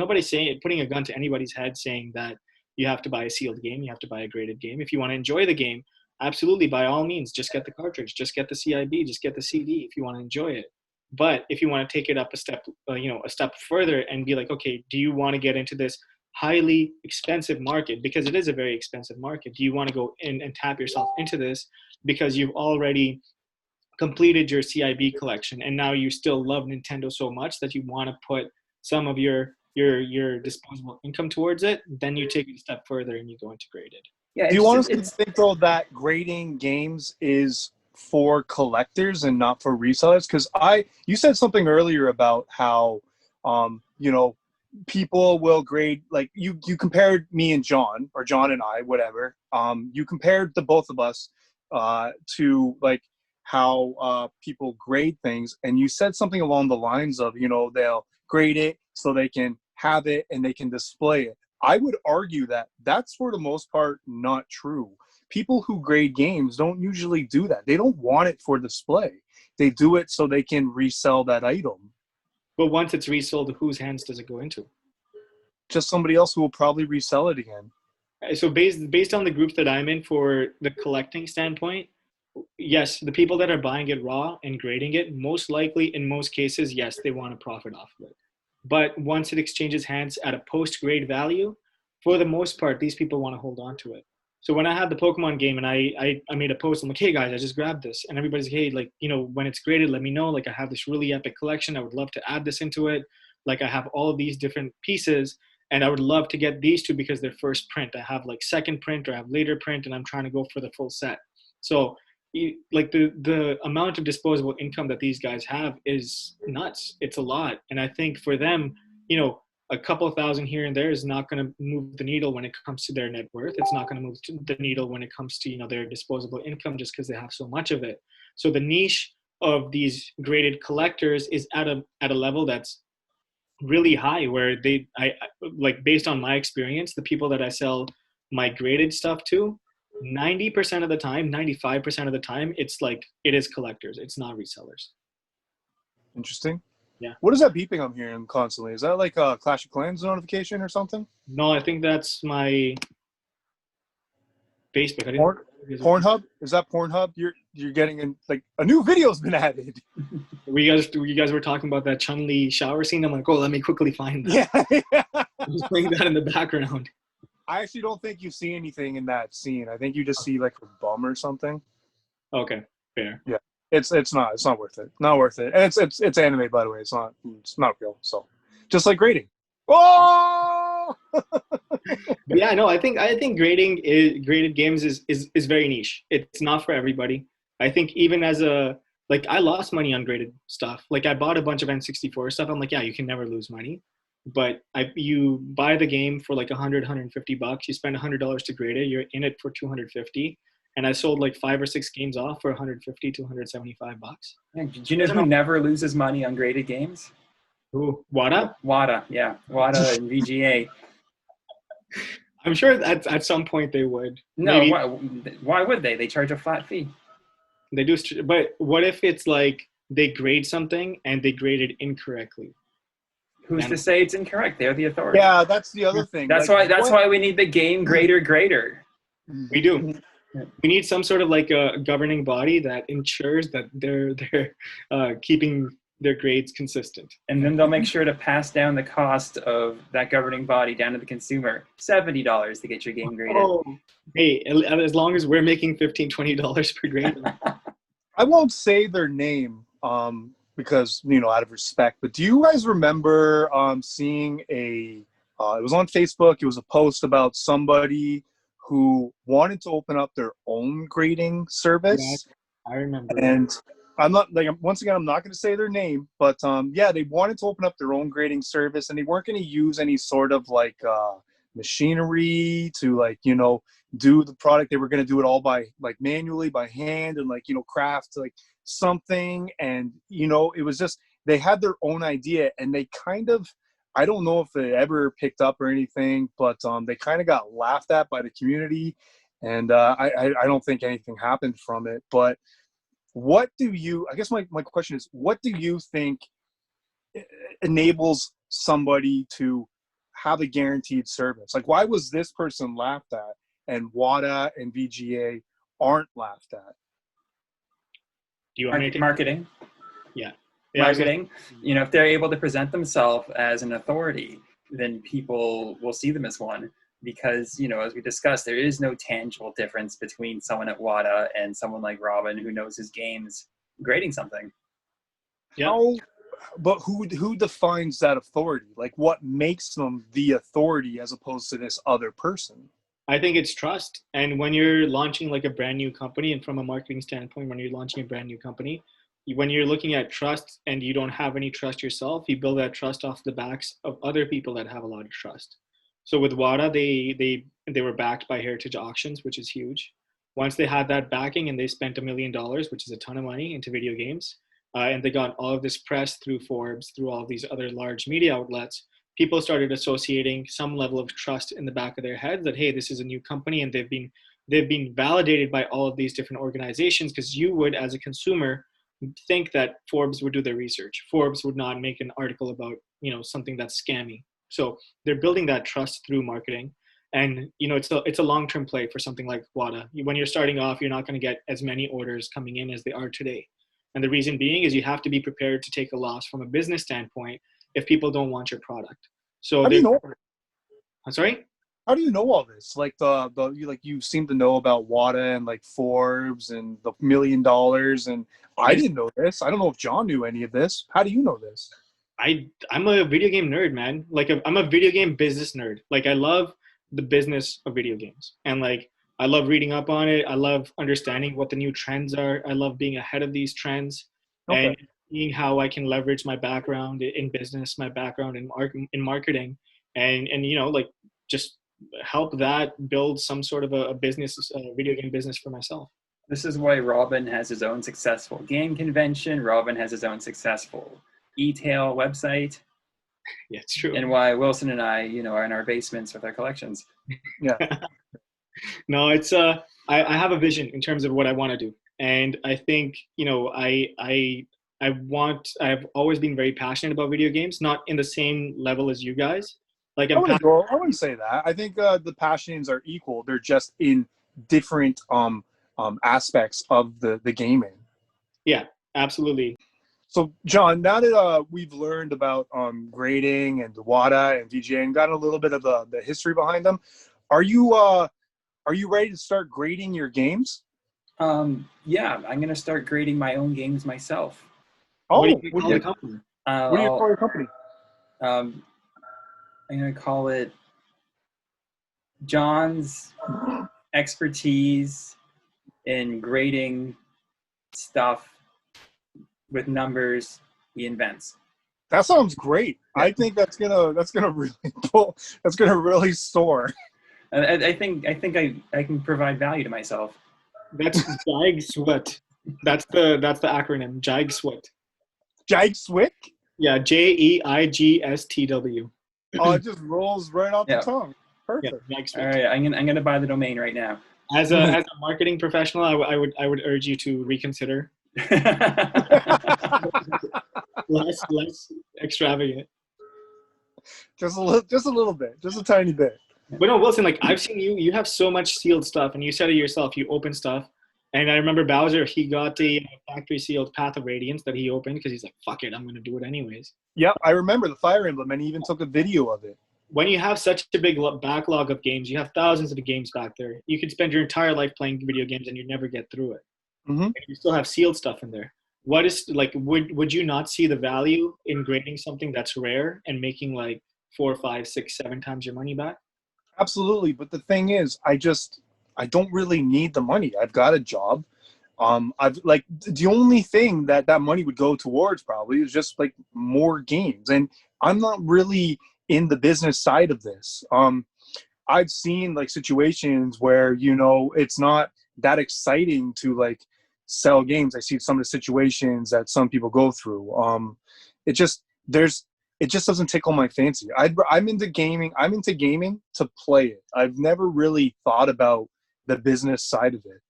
putting a gun to anybody's head saying that you have to buy a sealed game, you have to buy a graded game. If you want to enjoy the game, absolutely, by all means, just get the cartridge, just get the CIB, just get the CD if you want to enjoy it. But if you want to take it up a step further and be like, okay, do you want to get into this highly expensive market, because it is a very expensive market? Do you want to go in and tap yourself into this because you've already completed your CIB collection and now you still love Nintendo so much that you want to put some of your disposable income towards it? Then you take it a step further and you go into graded. Yeah, do you honestly think though that grading games is for collectors and not for resellers? Because you said something earlier about how people will grade, like you compared me and John, or John and I, whatever. You compared the both of us to like how people grade things, and you said something along the lines of, they'll grade it so they can have it and they can display it. I would argue that that's for the most part not true. People who grade games don't usually do that. They don't want it for display. They do it so they can resell that item. But once it's resold, whose hands does it go into? Just somebody else who will probably resell it again. So based on the group that I'm in for the collecting standpoint, yes, the people that are buying it raw and grading it, most likely in most cases, yes, they want to profit off of it. But once it exchanges hands at a post-grade value, for the most part, these people want to hold on to it. So when I had the Pokemon game and I made a post, I'm like, hey guys, I just grabbed this. And everybody's like, hey, like, when it's graded, let me know. Like, I have this really epic collection. I would love to add this into it. Like, I have all of these different pieces and I would love to get these two because they're first print. I have like second print or I have later print and I'm trying to go for the full set. So like the amount of disposable income that these guys have is nuts. It's a lot. And I think for them, a couple of thousand here and there is not going to move the needle when it comes to their net worth. It's not going to move the needle when it comes to, their disposable income, just because they have so much of it. So the niche of these graded collectors is at a level that's really high, where I like, based on my experience, the people that I sell my graded stuff to, 90% of the time, 95% of the time, it's like, it is collectors. It's not resellers. Interesting. Yeah. What is that beeping I'm hearing constantly? Is that like a Clash of Clans notification or something? No, I think that's my Facebook. Pornhub? Is that Pornhub? You're getting like a new video's been added. You guys were talking about that Chun-Li shower scene. I'm like, oh, let me quickly find that. Yeah. I'm just playing that in the background. I actually don't think you see anything in that scene. I think you just see like a bum or something. Okay, fair. Yeah, it's not worth it. Not worth it. And it's anime, by the way. It's not real. So just like grading. Oh. Yeah, no, I think graded games is very niche. It's not for everybody. I think even as I lost money on graded stuff. Like, I bought a bunch of N64 stuff. I'm like, yeah, you can never lose money. But you buy the game for like $100, $150. You spend $100 to grade it. You're in it for $250. And I sold like 5 or 6 games off for $150 to $175. Yeah, do you know who never loses money on graded games? Who? WADA? WADA, yeah. WADA and VGA. I'm sure at some point they would. No, why would they? They charge a flat fee. They do, but what if it's like they grade something and they grade it incorrectly? Who's to say it's incorrect? They're the authority. Yeah, that's the other thing. That's why we need the game grader. We do. We need some sort of like a governing body that ensures that they're keeping their grades consistent. And then they'll make sure to pass down the cost of that governing body down to the consumer. $70 to get your game graded. Oh, hey, as long as we're making $15, $20 per grade. I won't say their name because, out of respect, but do you guys remember seeing it was on Facebook, it was a post about somebody who wanted to open up their own grading service? Yes, I remember. And I'm not once again, I'm not going to say their name, but they wanted to open up their own grading service, and they weren't going to use any sort of like machinery to do the product. They were going to do it all by manually by hand and craft something. And it was just, they had their own idea, and they kind of, I don't know if it ever picked up or anything, but they kind of got laughed at by the community, and I don't think anything happened from it. But I guess my question is, what do you think enables somebody to have a guaranteed service? Like, why was this person laughed at and WADA and VGA aren't laughed at? Do you want to marketing? Yeah. Marketing. If they're able to present themselves as an authority, then people will see them as one. Because, as we discussed, there is no tangible difference between someone at WADA and someone like Robin who knows his games grading something. Yeah. But who defines that authority? Like, what makes them the authority as opposed to this other person? I think it's trust. And when you're launching like a brand new company, and from a marketing standpoint, when you're launching a brand new company, when you're looking at trust and you don't have any trust yourself, you build that trust off the backs of other people that have a lot of trust. So with WADA, they were backed by Heritage Auctions, which is huge. Once they had that backing and they spent $1 million, which is a ton of money, into video games, and they got all of this press through Forbes, through all of these other large media outlets, people started associating some level of trust in the back of their heads that, hey, this is a new company, and they've been validated by all of these different organizations, because you would, as a consumer, think that Forbes would do their research. Forbes would not make an article about something that's scammy. So they're building that trust through marketing. And, it's a long-term play for something like WADA. When you're starting off, you're not going to get as many orders coming in as they are today. And the reason being is you have to be prepared to take a loss from a business standpoint if people don't want your product. So how do you know? I'm sorry? How do you know all this? Like you seem to know about WADA and like Forbes and the $1 million. And I didn't know this. I don't know if John knew any of this. How do you know this? I'm a video game nerd, man. I'm a video game business nerd. I love the business of video games, and I love reading up on it. I love understanding what the new trends are. I love being ahead of these trends, and seeing how I can leverage my background in business, my background in marketing, and just help that build some sort of a business, a video game business for myself. This is why Robin has his own successful game convention. Robin has his own successful e-tail website. Yeah, it's true. And why Wilson and I, are in our basements with our collections. Yeah. No, it's I have a vision in terms of what I want to do. And I think, I've always been very passionate about video games, not in the same level as you guys. I wouldn't say that. I think the passions are equal. They're just in different aspects of the gaming. Yeah, absolutely. So, John, now that we've learned about grading and WADA and VGA and gotten a little bit of the history behind them, are you ready to start grading your games? Yeah, I'm going to start grading my own games myself. Oh, what do you call the company? What do you call your company? I'm going to call it John's Expertise in Grading Stuff with Numbers he Invents. That sounds great. I think that's gonna really soar. I think I can provide value to myself. That's JAG Sweat. That's the acronym, JAG Sweat. JAG Swick? Yeah, JEIGSTW. Oh, it just rolls right off the tongue. Perfect. Yeah, all right, I'm gonna buy the domain right now. As a marketing professional, I would urge you to reconsider. Less extravagant. Just a little bit, just a tiny bit. But no, Wilson, like I've seen you. You have so much sealed stuff, and you said it yourself. You open stuff, and I remember Bowser. He got the factory sealed Path of Radiance that he opened because he's like, "Fuck it, I'm gonna do it anyways." Yep, I remember the Fire Emblem, and he even took a video of it. When you have such a big backlog of games, you have thousands of games back there. You could spend your entire life playing video games, and you never get through it. Mm-hmm. And you still have sealed stuff in there. What is like? Would you not see the value in grading something that's rare and making like 4, 5, 6, 7 times your money back? Absolutely, but the thing is, I don't really need the money. I've got a job. I've like the only thing that money would go towards probably is just like more games, and I'm not really in the business side of this. I've seen like situations where it's not that exciting to like sell games. I see some of the situations that some people go through. It just doesn't tickle my fancy. I'm into gaming. I'm into gaming to play it. I've never really thought about the business side of it.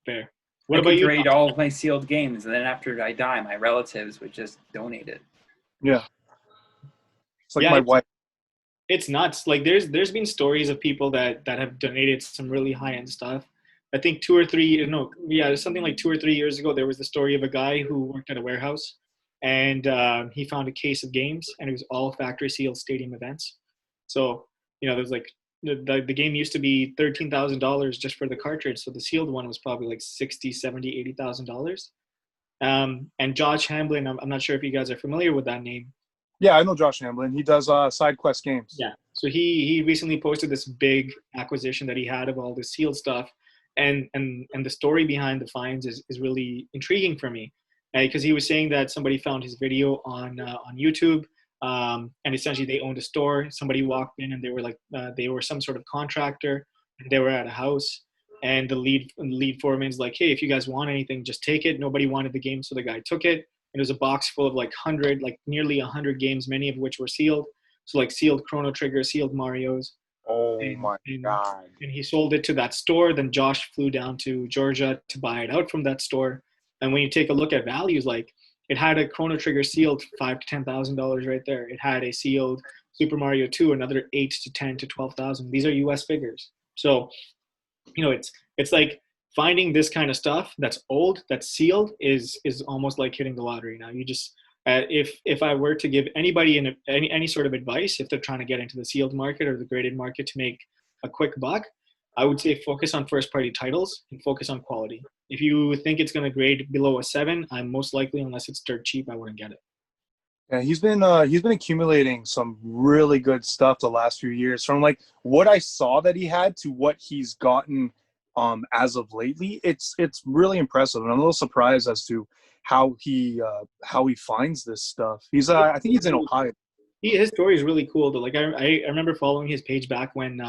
Fair. What about you? Grade all of my sealed games, and then after I die, my relatives would just donate it. Yeah. It's like my wife. It's nuts. Like there's been stories of people that have donated some really high end stuff. I think something like 2 or 3 years ago, there was the story of a guy who worked at a warehouse, and he found a case of games, and it was all factory sealed stadium events. So there's like the game used to be $13,000 just for the cartridge, so the sealed one was probably like $60,000, $70,000, $80,000. And Josh Hamblin, I'm not sure if you guys are familiar with that name. Yeah, I know Josh Hamblin. He does side quest games. Yeah. So he recently posted this big acquisition that he had of all this sealed stuff, and the story behind the finds is really intriguing for me, because he was saying that somebody found his video on YouTube, and essentially they owned a store. Somebody walked in and they were like they were some sort of contractor, and they were at a house, and the lead foreman's like, "Hey, if you guys want anything, just take it." Nobody wanted the game, so the guy took it. It was a box full of like nearly 100 games, many of which were sealed. So like sealed Chrono Trigger, sealed Marios. Oh my God. And he sold it to that store. Then Josh flew down to Georgia to buy it out from that store. And when you take a look at values, like it had a Chrono Trigger sealed $5,000 to $10,000 right there. It had a sealed Super Mario 2, another 8 to 10 to 12,000. These are US figures. So, it's like finding this kind of stuff that's old, that's sealed, is almost like hitting the lottery. Now you just if I were to give anybody any sort of advice, if they're trying to get into the sealed market or the graded market to make a quick buck, I would say focus on first party titles and focus on quality. If you think it's going to grade below a 7, I'm most likely, unless it's dirt cheap, I wouldn't get it. Yeah, he's been accumulating some really good stuff the last few years. From like what I saw that he had to what he's gotten as of lately, it's really impressive, and I'm a little surprised as to how he finds this stuff. He's I think he's in Ohio. His story is really cool though. Like I remember following his page back when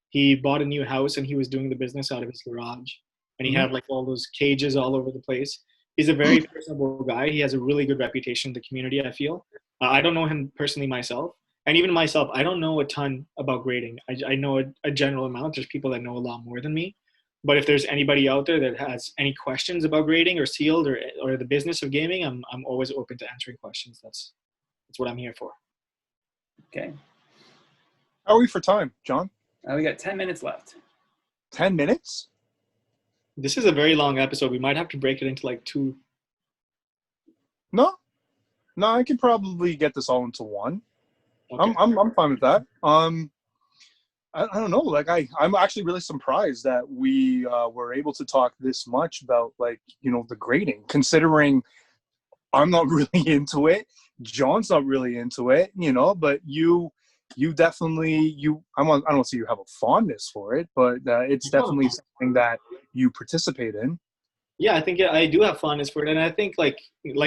he bought a new house and he was doing the business out of his garage, and he had like all those cages all over the place. He's a very personable guy. He has a really good reputation in the community, I feel. I don't know him personally myself, and even myself, I don't know a ton about grading. I know a general amount. There's people that know a lot more than me. But if there's anybody out there that has any questions about grading or sealed or the business of gaming, I'm always open to answering questions. That's what I'm here for. Okay. How are we for time, John? We got 10 minutes left. 10 minutes? This is a very long episode. We might have to break it into like 2. No, I could probably get this all into one. Okay. I'm fine with that. I don't know. Like I'm actually really surprised that we were able to talk this much about like the grading, considering I'm not really into it. John's not really into it, but you definitely I don't see you have a fondness for it, but it's definitely something that you participate in. Yeah, I think I do have fondness for it, and I think like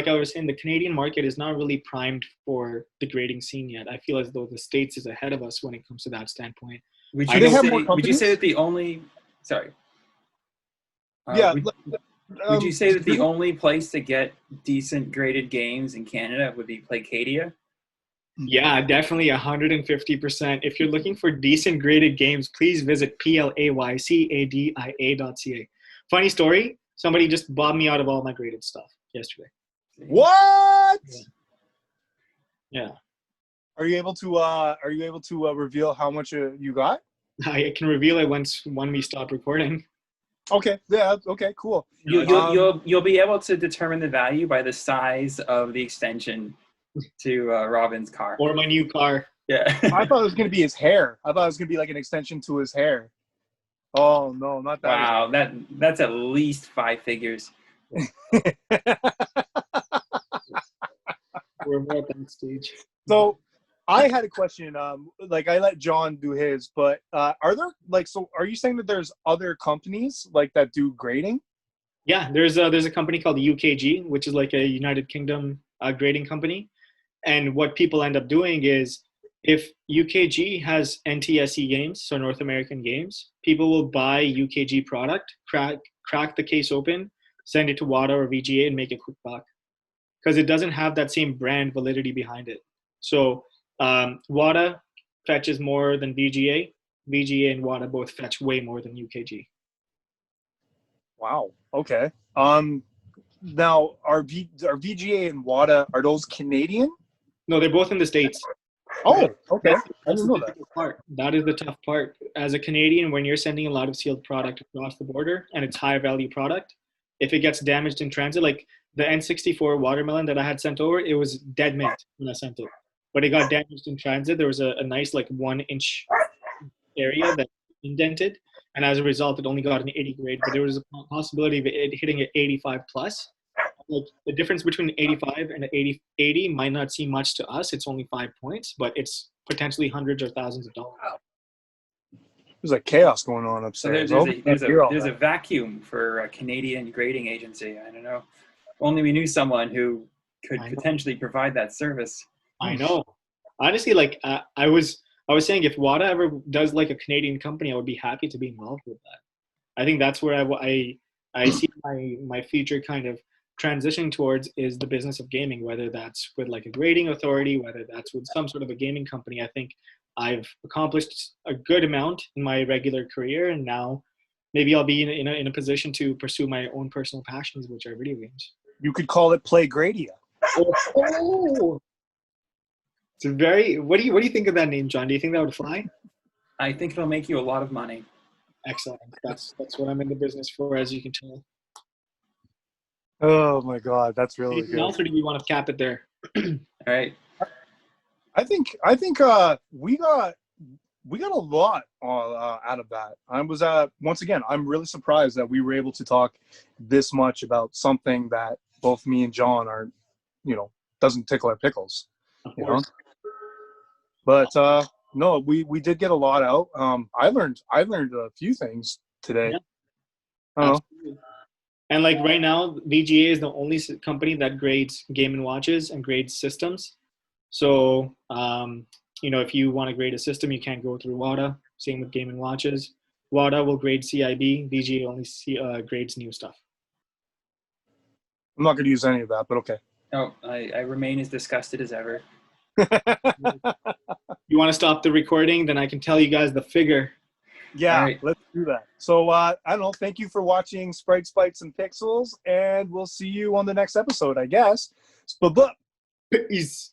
I was saying, the Canadian market is not really primed for the grading scene yet. I feel as though the States is ahead of us when it comes to that standpoint. Would you say that the only would you say that the only place to get decent graded games in Canada would be Playcadia? Yeah, definitely 150%. If you're looking for decent graded games, please visit playcadia.ca. Funny story, somebody just bought me out of all my graded stuff yesterday. What? Yeah. Yeah. Are you able to reveal how much you got? I can reveal it when we stop recording. Okay. Yeah. Okay. Cool. You'll be able to determine the value by the size of the extension to Robin's car. Or my new car. Yeah. I thought it was gonna be his hair. I thought it was gonna be like an extension to his hair. Oh no, not that. Wow, that's at least 5 figures. We're at that stage. So I had a question. Like I let John do his, but are there are you saying that there's other companies like that do grading? Yeah, there's a company called UKG, which is like a United Kingdom grading company. And what people end up doing is if UKG has NTSE games, so North American games, people will buy UKG product, crack the case open, send it to WADA or VGA and make a quick buck. Because it doesn't have that same brand validity behind it. So WADA fetches more than VGA. VGA and WADA both fetch way more than UKG. Wow. Okay. Now are VGA and WADA, are those Canadian? No, they're both in the States. Oh, okay. That's I didn't know that. part. That is the tough part. As a Canadian, when you're sending a lot of sealed product across the border and it's high value product, if it gets damaged in transit, like the N64 watermelon that I had sent over, it was dead mint when I sent it. But it got damaged in transit. There was a nice like 1-inch area that indented. And as a result, it only got an 80 grade, but there was a possibility of it hitting an 85 plus. Like the difference between 85 and an 80 might not seem much to us. It's only 5 points, but it's potentially hundreds or thousands of dollars. There's like chaos going on So upstairs. there's a vacuum for a Canadian grading agency. I don't know. Only we knew someone who could potentially provide that service. I know. Honestly, like I was saying, if WADA ever does like a Canadian company, I would be happy to be involved with that. I think that's where I see my future kind of transitioning towards is the business of gaming, whether that's with like a grading authority, whether that's with some sort of a gaming company. I think I've accomplished a good amount in my regular career, and now maybe I'll be in a position to pursue my own personal passions, which are video games. You could call it Playgradia. Oh. It's a very. What do you think of that name, John? Do you think that would fly? I think it'll make you a lot of money. Excellent. That's what I'm in the business for, as you can tell. Oh my God, that's really Anything good. else, or do you want to cap it there? All right. I think we got a lot out of that. I was once again, I'm really surprised that we were able to talk this much about something that both me and John are, doesn't tickle our pickles, you know. But no, we did get a lot out. I learned a few things today. Yeah. I don't know. And like right now, VGA is the only company that grades Game & Watches and grades systems. So, if you want to grade a system, you can't go through WADA. Same with Game & Watches. WADA will grade CIB. VGA only grades new stuff. I'm not going to use any of that, but okay. No, I remain as disgusted as ever. You want to stop the recording? Then I can tell you guys the figure. Yeah, right. Let's do that. So, I don't know. Thank you for watching Sprite Spikes and Pixels, and we'll see you on the next episode, I guess. Bye-bye. Peace.